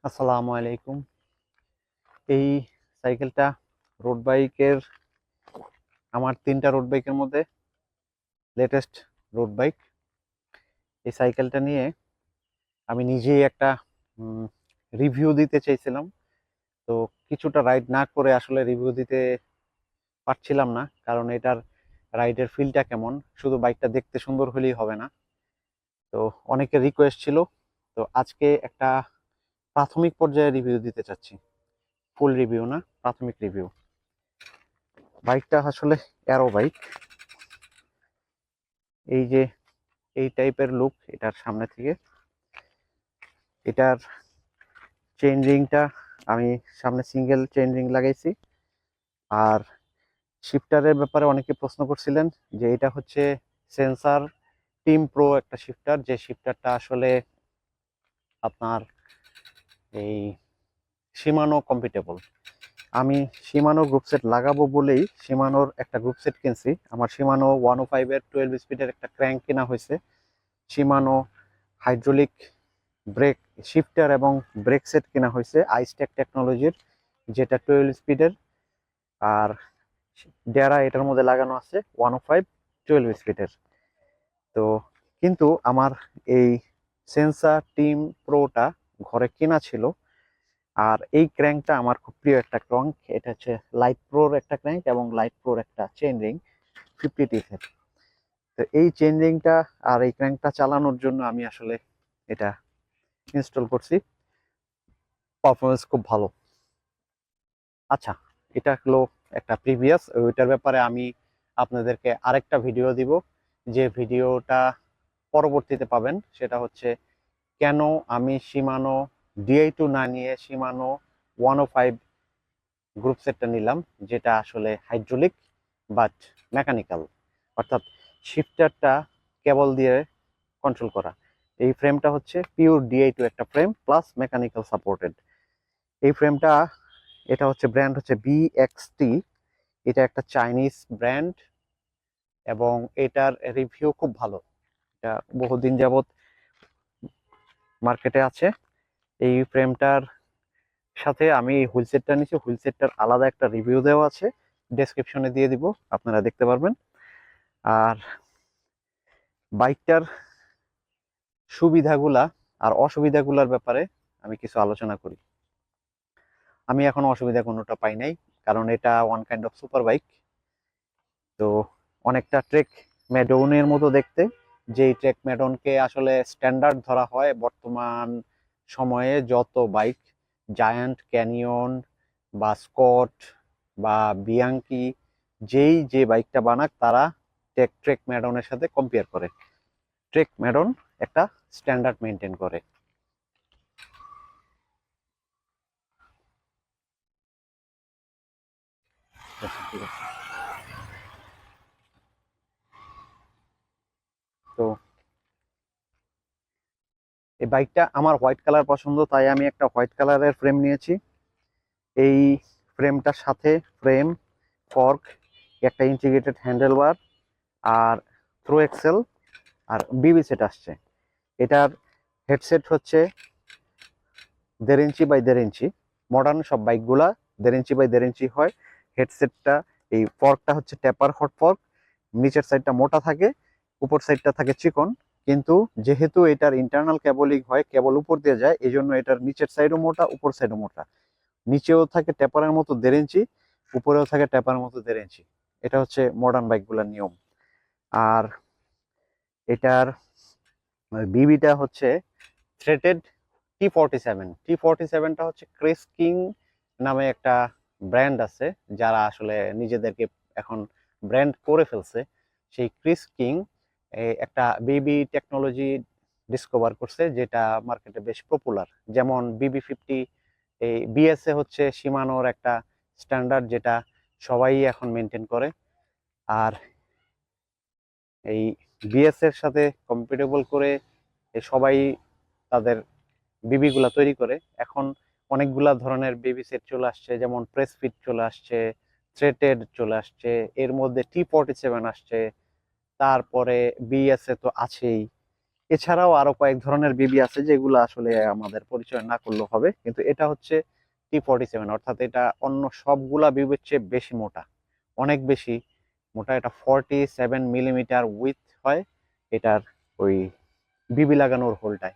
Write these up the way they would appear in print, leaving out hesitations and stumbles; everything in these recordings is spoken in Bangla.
আসসালামু আলাইকুম। এই সাইকেলটা রোড বাইকের আমার ৩টা রোড বাইকের মধ্যে লেটেস্ট রোড বাইক। এই সাইকেলটা নিয়ে আমি নিজেই একটা রিভিউ দিতে চাইছিলাম। তো কিছুটা রাইড না করে আসলে রিভিউ দিতে পারছিলাম না, কারণ এটার রাইডের ফিলটা কেমন, শুধু বাইকটা দেখতে সুন্দর হলেই হবে না। তো অনেকের রিকোয়েস্ট ছিল, তো আজকে একটা প্রাথমিক পর্যায়ে রিভিউ দিতে চাচ্ছি। ফুল রিভিউ না, প্রাথমিক রিভিউ। বাইকটা আসলে অ্যারো বাইক। এই যে এই টাইপের লুক এটার সামনে থেকে। এটার চেইন রিংটা আমি সামনে সিঙ্গেল চেইন রিং লাগাইছি। আর শিফটারের ব্যাপারে অনেকে প্রশ্ন করছিলেন যে এটা হচ্ছে সেন্সার টিম প্রো একটা শিফটার, যে শিফটারটা আসলে আপনার এই শিমানো কম্পিটেবল। আমি শিমানো গ্রুপ সেট লাগাবো বলেই শিমানোর একটা গ্রুপ সেট কিনছি। আমার শিমানো 105 এর 12 স্পিডের একটা ক্র্যাঙ্ক কেনা হয়েছে। শিমানো হাইড্রোলিক ব্রেক শিফটার এবং ব্রেক সেট কেনা হয়েছে আইস্টেক টেকনোলজির, যেটা 12 স্পিডের। আর ডেরা এটার মধ্যে লাগানো আছে 105 12 স্পিডের। তো কিন্তু আমার এই সেন্সা টিম প্রোটা ঘরে কেনা ছিল। আর এই ক্র্যাঙ্কটা আমার খুব প্রিয় একটা ক্র্যাঙ্ক। এটা হচ্ছে লাইট প্রোর একটা ক্র্যাঙ্ক এবং লাইট প্রোর একটা চেইন রিং 50 টিথের। তো এই চেইন রিংটা আর এই ক্র্যাঙ্কটা চালানোর জন্য আমি আসলে এটা ইনস্টল করছি। পারফরমেন্স খুব ভালো। আচ্ছা, এটা হলো একটা প্রিভিয়াস, ওইটার ব্যাপারে আমি আপনাদেরকে আরেকটা ভিডিও দিব। যে ভিডিওটা পরবর্তীতে পাবেন সেটা হচ্ছে কেন আমি শিমানো DI2 না নিয়ে শিমানো 105 গ্রুপ সেটটা নিলাম, যেটা আসলে হাইড্রোলিক বাট মেকানিক্যাল, অর্থাৎ শিফটারটা কেবল দিয়ে কন্ট্রোল করা। এই ফ্রেমটা হচ্ছে পিওর DI2 একটা ফ্রেম প্লাস মেকানিক্যাল সাপোর্টেড। এই ফ্রেমটা, এটা হচ্ছে ব্র্যান্ড হচ্ছে BXT। এটা একটা চাইনিজ ব্র্যান্ড এবং এটার রিভিউ খুব ভালো। এটা বহুদিন যাবত মার্কেটে আছে। এই ফ্রেমটার সাথে আমি এই হুইল সেটটা নিচ্ছি, হুইল সেটটার আলাদা একটা রিভিউ দেওয়া আছে, ডেসক্রিপশনে দিয়ে দিব, আপনারা দেখতে পারবেন। আর বাইকটার সুবিধাগুলা আর অসুবিধাগুলোর ব্যাপারে আমি কিছু আলোচনা করি। আমি এখন অসুবিধা কোনোটা পাই নাই, কারণ এটা one kind of super bike. তো অনেকটা ট্রেক ম্যাডনের মতো দেখতে, যেই ট্রেক ম্যাডনকে আসলে স্ট্যান্ডার্ড ধরা হয় বর্তমান সময়ে। যত বাইক জায়ান্ট, ক্যানিয়ন বা স্কট বা বিয়াঙ্কি, যেই যে বাইকটা বানাক তারা ট্রেক ম্যাডনের সাথে কম্পেয়ার করে। ট্রেক ম্যাডন একটা স্ট্যান্ডার্ড মেনটেন করে। আচ্ছা, ঠিক আছে। তো এই বাইকটা আমার হোয়াইট কালার পছন্দ, তাই আমি একটা হোয়াইট কালারের ফ্রেম নিয়েছি। এই ফ্রেমটার সাথে ফ্রেম, ফর্ক, একটা ইন্টিগ্রেটেড হ্যান্ডেলবার আর থ্রো এক্সেল আর বিবি সেট আসছে। এটার হেডসেট হচ্ছে 1.5 ইঞ্চি বাই 1.5 ইঞ্চি। মডার্ন সব বাইকগুলা 1.5 ইঞ্চি বাই 1.5 ইঞ্চি হয় হেডসেটটা। এই ফর্কটা হচ্ছে টেপার হট ফর্ক, নিচের সাইডটা মোটা থাকে, উপর সাইডটা থাকে চিকন। কিন্তু যেহেতু এটার ইন্টারনাল কেবলিং হয়, কেবল উপর দিয়ে যায়, এই জন্য এটার নিচের সাইডও মোটা, উপর সাইডও মোটা। নিচেও থাকে টেপারের মতো 1.5 ইঞ্চি, উপরেও থাকে টেপারের মতো 1.5 ইঞ্চি। এটা হচ্ছে মডার্ন বাইকগুলোর নিয়ম। আর এটার বিবিটা হচ্ছে থ্রেটেড T47। T47টা হচ্ছে ক্রিস কিং নামে একটা ব্র্যান্ড আছে, যারা আসলে নিজেদেরকে এখন ব্র্যান্ড করে ফেলছে। সেই ক্রিস কিং একটা বিবি টেকনোলজি ডিসকভার করছে, যেটা মার্কেটে বেশ পপুলার। যেমন BB50, এই বিএসএ হচ্ছে শিমানোর একটা স্ট্যান্ডার্ড, যেটা সবাই এখন মেনটেন করে। আর এই বিএস এর সাথে কম্পিটেবল করে সবাই তাদের বিবি গুলা তৈরি করে। এখন অনেকগুলা ধরনের বিবি সেট চলে আসছে, যেমন প্রেস ফিট চলে আসছে, থ্রেটেড চলে আসছে, এর মধ্যে T47 আসছে, তারপরে বিএসএ তো আছেই। এছাড়াও আরো কয়েক ধরনের বিবি আছে যেগুলো আসলে আমাদের পরিচয় না করলেও হবে, কিন্তু এটা হচ্ছে T47, অর্থাৎ এটা অন্য সবগুলা বিবির চেয়ে বেশি মোটা, অনেক বেশি মোটা। এটা 47 মিলিমিটার উইথ হয় এটার ওই বিবি লাগানোর হোলটায়।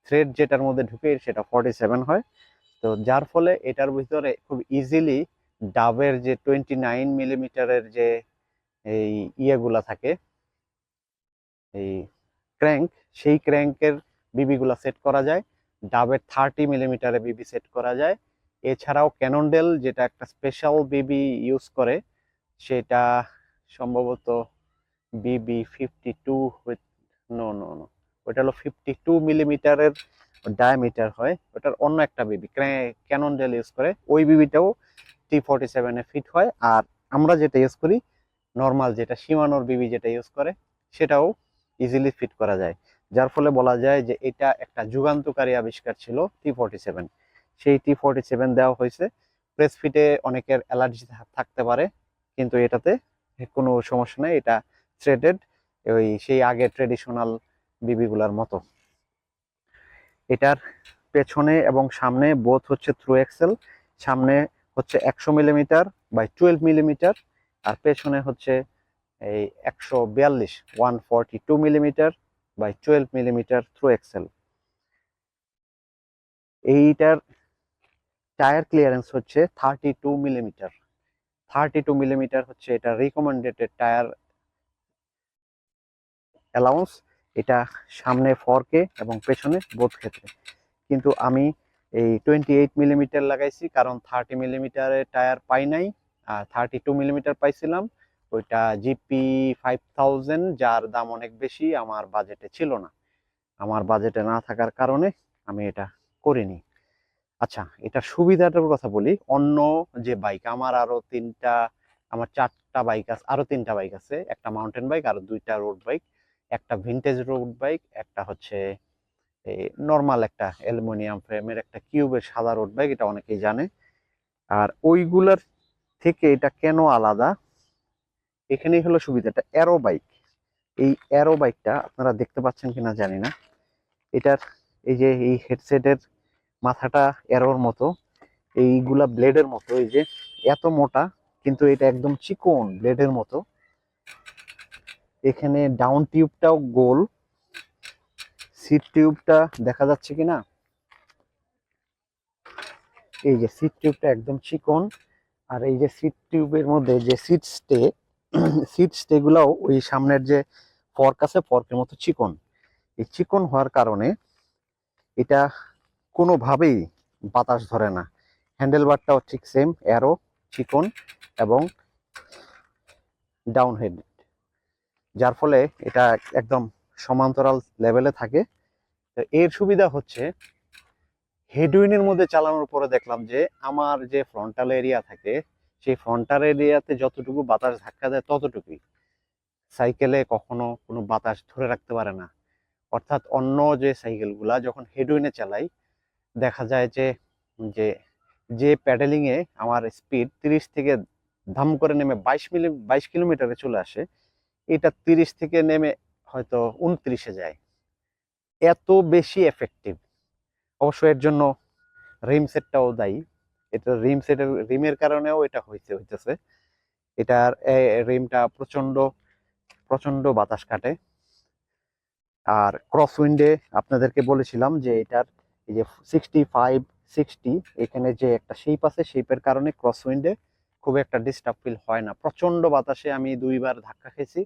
থ্রেড যেটার মধ্যে ঢুকে সেটা 47 হয়। তো যার ফলে এটার ভিতরে খুব ইজিলি ডাবের যে 29 মিলিমিটারের যে এই ইয়েগুলা থাকে, এই ক্র্যাঙ্ক, সেই ক্র্যাঙ্কের বিবিগুলা সেট করা যায়। ডাবের 30 মিলিমিটারে বিবি সেট করা যায়। এছাড়াও ক্যানন্ডেল যেটা একটা স্পেশাল বিবি ইউজ করে, সেটা সম্ভবত BB52 নো নো নো, ওটা হলো 52 মিলিমিটারের ডায়ামিটার হয়, ওটার অন্য একটা বিবি ক্যানন্ডেল ইউজ করে। ওই বিবিটাও T47 ফিট হয়। আর আমরা যেটা ইউজ করি নর্মাল, যেটা সীমানোর বিবি যেটা ইউজ করে, সেটাও ইজিলি ফিট করা যায়। যার ফলে বলা যায় যে এটা একটা যুগান্তকারী আবিষ্কার ছিল T47। সেই T47 দেওয়া হয়েছে। প্রেস ফিটে অনেকের অ্যালার্জি থাকতে পারে, কিন্তু এটাতে কোনো সমস্যা নেই। এটা থ্রেডেড, ওই সেই আগে ট্রেডিশনাল বিবিগুলার মতো। এটার পেছনে এবং সামনে বোথ হচ্ছে থ্রু এক্সেল। সামনে হচ্ছে 100 মিলিমিটার বাই 12 মিলিমিটার, আর পেছনে হচ্ছে এই 142 millimetre by 12 millimetre through axle. এইটার টায়ার ক্লিয়ারেন্স হচ্ছে 32 মিলিমিটার। 32 মিলিমিটার হচ্ছে এটা রিকমেন্ডেড টায়ার অ্যালাউন্স। এটা সামনে ফরকে এবং পেছনে বোথ ক্ষেত্রে। কিন্তু আমি এই 28 মিলিমিটার লাগাইছি, কারণ 30 মিলিমিটারের টায়ার পাই নাই, আর 32 মিলিমিটার পাইছিলাম। ওইটা GP5000, যার দাম অনেক বেশি, আমার বাজেটে ছিল না। আমার বাজেটে না থাকার কারণে আমি এটা করিনি। আচ্ছা, এটা সুবিধাটার কথা বলি। অন্য যে বাইক আমার আরো তিনটা, আমার 4টা বাইক আছে, আরো 3টা বাইক আছে, একটা মাউন্টেন বাইক, আরো 2টা রোড বাইক, একটা ভিনটেজ রোড বাইক, একটা হচ্ছে এই নর্মাল একটা অ্যালুমিনিয়াম ফ্রেমের একটা কিউবের সাদা রোড বাইক, এটা অনেকেই জানে। আর ওইগুলার থেকে এটা কেন আলাদা, এখানেই হলো সুবিধাটা। অ্যারো বাইক, এই অ্যারো বাইকটা আপনারা দেখতে পাচ্ছেন কিনা জানি না, এটার এই যে এই হেডসেটের মাথাটা অ্যারোর মতো, এইগুলা ব্লেডের মতো, এই যে এত মোটা, কিন্তু এটা একদম চিকন ব্লেডের মতো। এখানে ডাউন টিউবটাও গোল, সিট টিউবটা দেখা যাচ্ছে কিনা, এই যে সিট টিউবটা একদম চিকন। আর এই যে সিট টিউবের মধ্যে যে সিট স্টে গুলাও ওই সামনের যে ফর্ক আছে, ফর্কের মতো চিকন। এই চিকন হওয়ার কারণে এটা কোনোভাবেই বাতাস ধরে না। হ্যান্ডেল বারটাও ঠিক সেম, অ্যারো, চিকন এবং ডাউন হেড, যার ফলে এটা একদম সমান্তরাল লেভেলে থাকে। তো এর সুবিধা হচ্ছে হেডউইনের মধ্যে চালানোর পরে দেখলাম যে আমার যে ফ্রন্টাল এরিয়া থাকে, সেই ফ্রন্টাল এরিয়াতে যতটুকু বাতাস ধাক্কা দেয় ততটুকুই, সাইকেলে কখনো কোনো বাতাস ধরে রাখতে পারে না। অর্থাৎ অন্য যে সাইকেলগুলা যখন হেডউইনে চালাই, দেখা যায় যে যে যে প্যাডেলিং এ আমার স্পিড 30 থেকে ধাম করে নেমে 22 কিলোমিটারে চলে আসে, এটা 30 থেকে নেমে হয়তো 29-এ যায়। এত বেশি এফেক্টিভ। অবশ্য এর জন্য রিম সেটটাও দায়ী। এটা রিমের কারণেও এটা হইতেছে। এটার রিমটা প্রচন্ড প্রচন্ড বাতাস কাটে। আর ক্রস উইন্ডে আপনাদেরকে বলেছিলাম যে এটার এই যে 65-60 এখানে যে একটা শেপ আছে, শেপের কারণে ক্রস উইন্ডে খুব একটা ডিস্টার্ব ফিল হয় না। প্রচন্ড বাতাসে আমি 2বার ধাক্কা খেয়েছি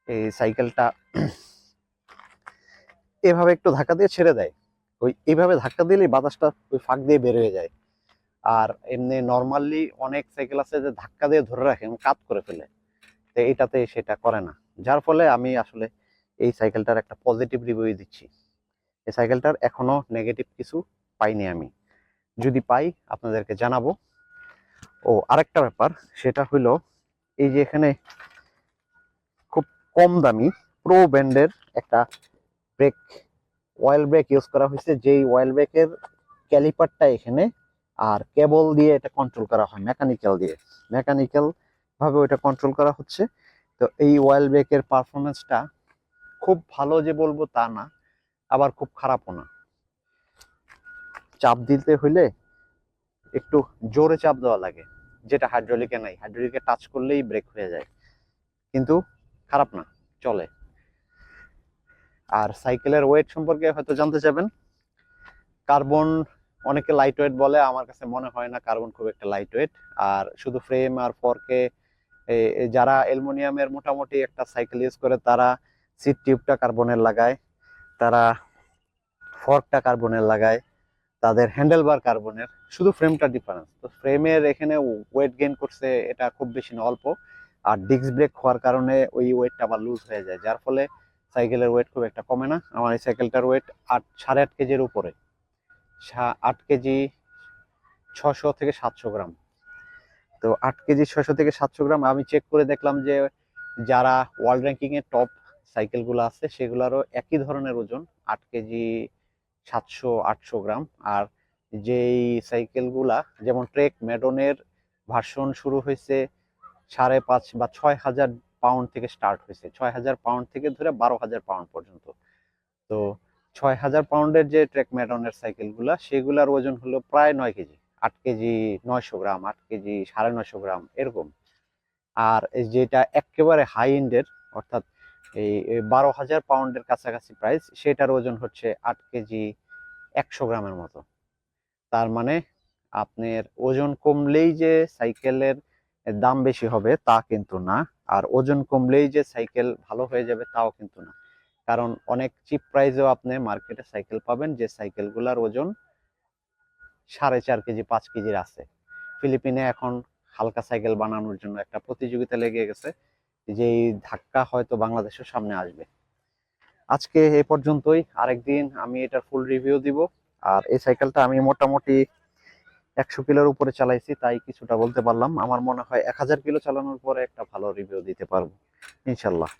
এই সাইকেলটা। এভাবে একটু ধাক্কা দিয়ে ছেড়ে দেয়, ওই এইভাবে ধাক্কা দিলেই বাতাসটা ওই ফাঁক দিয়ে বের হয়ে যায়। আর এমনি নর্মালি অনেক সাইকেল আছে যে ধাক্কা দিয়ে ধরে রাখে এবং কাত করে ফেলে, তো এইটাতে সেটা করে না। যার ফলে আমি আসলে এই সাইকেলটার একটা পজিটিভ রিভিউ দিচ্ছি। এই সাইকেলটার এখনো নেগেটিভ কিছু পাইনি আমি, যদি পাই আপনাদেরকে জানাবো। ও আরেকটা ব্যাপার, সেটা হইলো এই যে এখানে খুব কম দামি প্রো ব্র্যান্ডের একটা ব্রেক, অয়েল ব্রেক ইউজ করা হয়েছে, যেই অয়েল ব্রেকের ক্যালিপারটা এখানে, আর কেবল দিয়ে এটা কন্ট্রোল করা হয়, মেকানিক্যাল ভাবে ওটা কন্ট্রোল করা হচ্ছে। তো এই অয়েল ব্রেকের পারফরমেন্সটা খুব ভালো যে বলবো তা না, আবার খুব খারাপও না। চাপ দিতে হইলে একটু জোরে চাপ দেওয়া লাগে, যেটা হাইড্রোলিকে নাই। হাইড্রোলিকে টাচ করলেই ব্রেক হয়ে যায়, কিন্তু খারাপ না, চলে। আর সাইকেলের ওয়েট সম্পর্কে হয়তো জানতে চাবেন। কার্বন অনেকে লাইট ওয়েট বলে, আমার কাছে মনে হয় না কার্বন খুব একটা লাইট ওয়েট। আর শুধু ফ্রেম আর ফর্কে, যারা অ্যালুমিনিয়ামের মোটামুটি একটা সাইকেল ইউজ করে তারা সিট টিউবটা কার্বনের লাগায়, তারা ফর্কটা কার্বনের লাগায়, তাদের হ্যান্ডেলবার কার্বনের, শুধু ফ্রেমটা ডিফারেন্স। তো ফ্রেমের এখানে ওয়েট গেইন করছে এটা খুব বেশি না, অল্প। আর ডিস্ক ব্রেক হওয়ার কারণে ওই ওয়েটটা আবার লুজ হয়ে যায়, যার ফলে সাইকেলের ওয়েট খুব একটা কমে না। আমার এই সাইকেলটার ওয়েট 8.5 কেজির উপরে, 8 কেজি 600 থেকে 700 গ্রাম। তো 8 কেজি 600 থেকে 700 গ্রাম আমি চেক করে দেখলাম যে যারা ওয়ার্ল্ড র্যাঙ্কিং এর টপ সাইকেলগুলো আছে সেগুলোরও একই ধরনের ওজন, 8 কেজি 700-800 গ্রাম। আর যেই সাইকেলগুলা, যেমন ট্রেক ম্যাডনের ভার্সন শুরু হয়েছে 5.5 বা 6,000 পাউন্ড থেকে স্টার্ট হয়েছে, 6,000 পাউন্ড থেকে ধরে 12,000 পাউন্ড পর্যন্ত। তো 6,000 পাউন্ডের যে ট্রেক ম্যাডনের সাইকেলগুলা, সেগুলার ওজন হলো প্রায় 9 কেজি, 8 কেজি 900 গ্রাম, 8 কেজি 950 গ্রাম এরকম। আর যেটা একেবারে হাই এন্ডের, অর্থাৎ এই 12,000 পাউন্ডের কাছাকাছি প্রাইস, সেটার ওজন হচ্ছে 8 কেজি 100 গ্রামের মতো। তার মানে আপনার ওজন কমলেই যে সাইকেলের দাম বেশি হবে তা কিন্তু না, আর ওজন কমলেই যে সাইকেল ভালো হয়ে যাবে তাও কিন্তু না। কারণ অনেক চিপ প্রাইসেও আপনি মার্কেটে সাইকেল পাবেন যে সাইকেলগুলোর ওজন 4.5 কেজি 5 কেজির আছে। ফিলিপিনে এখন হালকা সাইকেল বানানোর জন্য একটা প্রতিযোগিতা লেগে গেছে, যেই ধাক্কা হয়তো বাংলাদেশের সামনে আসবে। আজকে এ পর্যন্তই, আরেকদিন আমি এটার ফুল রিভিউ দিব। আর এই সাইকেলটা আমি মোটামুটি 100 কিলোর উপরে চালাইছি, তাই কিছুটা বলতে পারলাম। আমার মনে হয় 1000 কিলো চালানোর পরে একটা ভালো রিভিউ দিতে পারবো ইনশাল্লাহ।